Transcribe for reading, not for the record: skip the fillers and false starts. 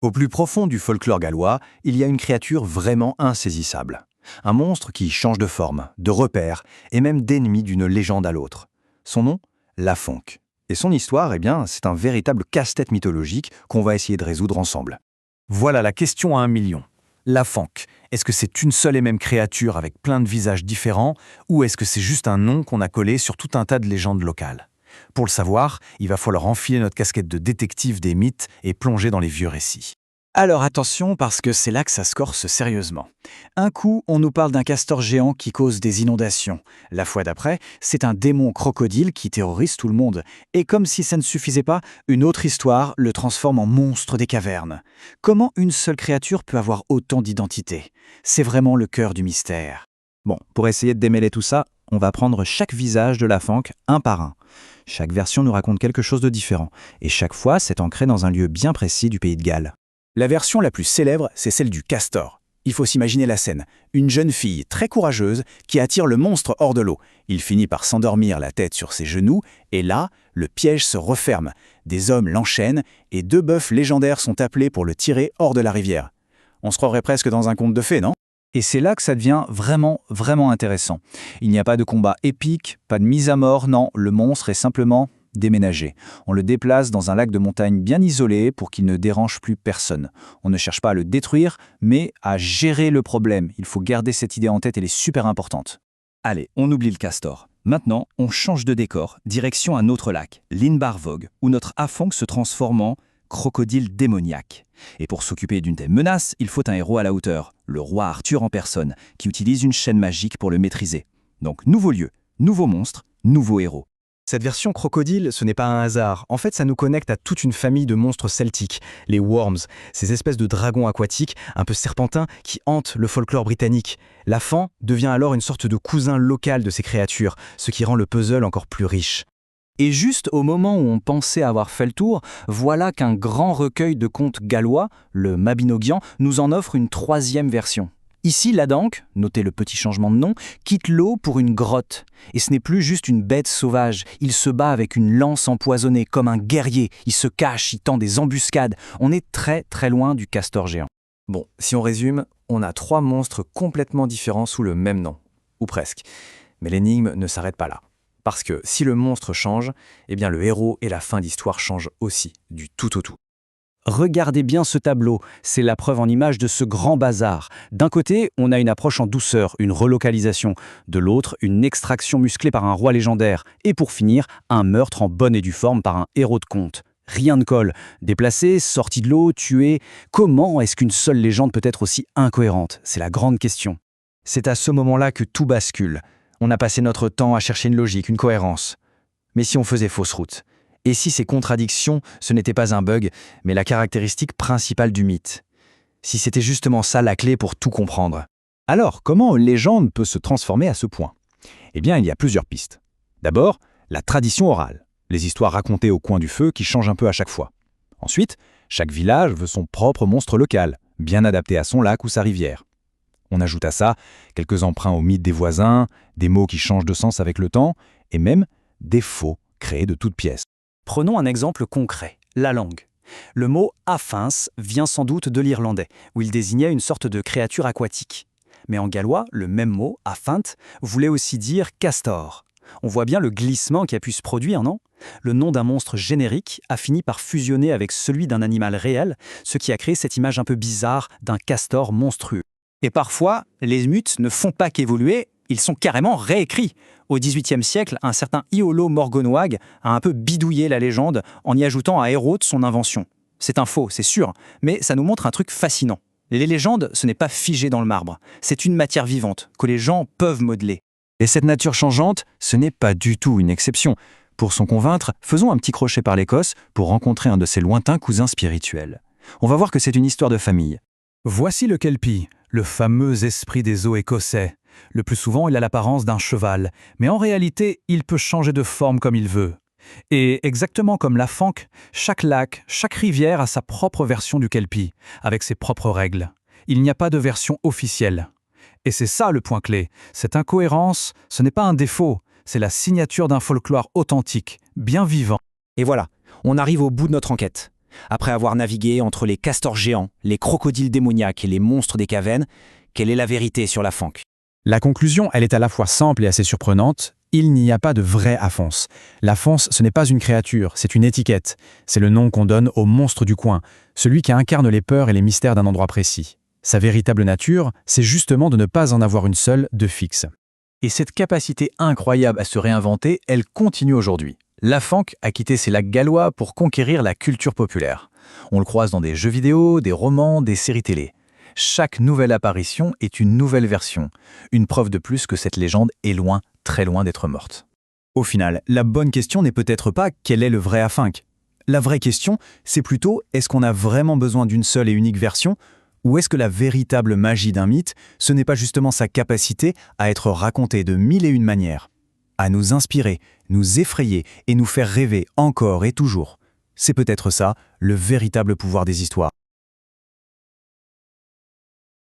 Au plus profond du folklore gallois, il y a une créature vraiment insaisissable. Un monstre qui change de forme, de repère et même d'ennemi d'une légende à l'autre. Son nom, Lafonc. Et son histoire, c'est un véritable casse-tête mythologique qu'on va essayer de résoudre ensemble. Voilà la question à 1 million. Lafonc, est-ce que c'est une seule et même créature avec plein de visages différents ou est-ce que c'est juste un nom qu'on a collé sur tout un tas de légendes locales? Pour le savoir, il va falloir enfiler notre casquette de détective des mythes et plonger dans les vieux récits. Alors attention, parce que c'est là que ça se corse sérieusement. Un coup, on nous parle d'un castor géant qui cause des inondations. La fois d'après, c'est un démon crocodile qui terrorise tout le monde. Et comme si ça ne suffisait pas, une autre histoire le transforme en monstre des cavernes. Comment une seule créature peut avoir autant d'identités? C'est vraiment le cœur du mystère. Bon, pour essayer de démêler tout ça, on va prendre chaque visage de Lafonc un par un. Chaque version nous raconte quelque chose de différent. Et chaque fois, c'est ancré dans un lieu bien précis du pays de Galles. La version la plus célèbre, c'est celle du castor. Il faut s'imaginer la scène. Une jeune fille très courageuse qui attire le monstre hors de l'eau. Il finit par s'endormir la tête sur ses genoux, et là, le piège se referme. Des hommes l'enchaînent, et 2 bœufs légendaires sont appelés pour le tirer hors de la rivière. On se croirait presque dans un conte de fées, non? Et c'est là que ça devient vraiment intéressant. Il n'y a pas de combat épique, pas de mise à mort, non, le monstre est simplement déménagé. On le déplace dans un lac de montagne bien isolé pour qu'il ne dérange plus personne. On ne cherche pas à le détruire, mais à gérer le problème. Il faut garder cette idée en tête, elle est super importante. Allez, on oublie le castor. Maintenant, on change de décor, direction un autre lac, l'Inbarvog, où notre Lafonc se transforme en crocodile démoniaque. Et pour s'occuper d'une telle menace, il faut un héros à la hauteur, le roi Arthur en personne, qui utilise une chaîne magique pour le maîtriser. Donc, nouveau lieu, nouveau monstre, nouveau héros. Cette version crocodile, ce n'est pas un hasard. En fait, ça nous connecte à toute une famille de monstres celtiques, les worms, ces espèces de dragons aquatiques, un peu serpentins, qui hantent le folklore britannique. Lafonc devient alors une sorte de cousin local de ces créatures, ce qui rend le puzzle encore plus riche. Et juste au moment où on pensait avoir fait le tour, voilà qu'un grand recueil de contes gallois, le Mabinogion, nous en offre une 3e version. Ici, Ladank, notez le petit changement de nom, quitte l'eau pour une grotte. Et ce n'est plus juste une bête sauvage, il se bat avec une lance empoisonnée, comme un guerrier, il se cache, il tend des embuscades. On est très loin du castor géant. Bon, si on résume, on a 3 monstres complètement différents sous le même nom. Ou presque. Mais l'énigme ne s'arrête pas là. Parce que si le monstre change, le héros et la fin d'histoire changent aussi, du tout au tout. Regardez bien ce tableau, c'est la preuve en image de ce grand bazar. D'un côté, on a une approche en douceur, une relocalisation. De l'autre, une extraction musclée par un roi légendaire. Et pour finir, un meurtre en bonne et due forme par un héros de conte. Rien ne colle. Déplacé, sorti de l'eau, tué. Comment est-ce qu'une seule légende peut être aussi incohérente? C'est la grande question. C'est à ce moment-là que tout bascule. On a passé notre temps à chercher une logique, une cohérence. Mais si on faisait fausse route? Et si ces contradictions, ce n'était pas un bug, mais la caractéristique principale du mythe? Si c'était justement ça la clé pour tout comprendre? Alors, comment une légende peut se transformer à ce point? Il y a plusieurs pistes. D'abord, la tradition orale, les histoires racontées au coin du feu qui changent un peu à chaque fois. Ensuite, chaque village veut son propre monstre local, bien adapté à son lac ou sa rivière. On ajoute à ça quelques emprunts au mythe des voisins, des mots qui changent de sens avec le temps, et même des faux créés de toutes pièces. Prenons un exemple concret, la langue. Le mot « afins » vient sans doute de l'irlandais, où il désignait une sorte de créature aquatique. Mais en gallois, le même mot, « afint », voulait aussi dire « castor ». On voit bien le glissement qui a pu se produire, non? Le nom d'un monstre générique a fini par fusionner avec celui d'un animal réel, ce qui a créé cette image un peu bizarre d'un castor monstrueux. Et parfois, les mythes ne font pas qu'évoluer, ils sont carrément réécrits. Au XVIIIe siècle, un certain Iolo Morgonwag a un peu bidouillé la légende en y ajoutant un héros de son invention. C'est un faux, c'est sûr, mais ça nous montre un truc fascinant. Les légendes, ce n'est pas figé dans le marbre, c'est une matière vivante que les gens peuvent modeler. Et cette nature changeante, ce n'est pas du tout une exception. Pour s'en convaincre, faisons un petit crochet par l'Écosse pour rencontrer un de ses lointains cousins spirituels. On va voir que c'est une histoire de famille. Voici le Kelpie, le fameux esprit des eaux écossais. Le plus souvent, il a l'apparence d'un cheval, mais en réalité, il peut changer de forme comme il veut. Et exactement comme Lafonc, chaque lac, chaque rivière a sa propre version du Kelpie, avec ses propres règles. Il n'y a pas de version officielle. Et c'est ça le point clé. Cette incohérence, ce n'est pas un défaut, c'est la signature d'un folklore authentique, bien vivant. Et voilà, on arrive au bout de notre enquête. Après avoir navigué entre les castors géants, les crocodiles démoniaques et les monstres des cavernes, quelle est la vérité sur l'Afanc? La conclusion, elle est à la fois simple et assez surprenante. Il n'y a pas de vrai Aphance. L'Aphance, ce n'est pas une créature, c'est une étiquette. C'est le nom qu'on donne au monstre du coin, celui qui incarne les peurs et les mystères d'un endroit précis. Sa véritable nature, c'est justement de ne pas en avoir une seule de fixe. Et cette capacité incroyable à se réinventer, elle continue aujourd'hui. L'Afanc a quitté ses lacs gallois pour conquérir la culture populaire. On le croise dans des jeux vidéo, des romans, des séries télé. Chaque nouvelle apparition est une nouvelle version, une preuve de plus que cette légende est loin, très loin d'être morte. Au final, la bonne question n'est peut-être pas quel est le vrai Afanc. La vraie question, c'est plutôt est-ce qu'on a vraiment besoin d'une seule et unique version, ou est-ce que la véritable magie d'un mythe, ce n'est pas justement sa capacité à être racontée de mille et une manières, à nous inspirer, nous effrayer et nous faire rêver encore et toujours. C'est peut-être ça, le véritable pouvoir des histoires.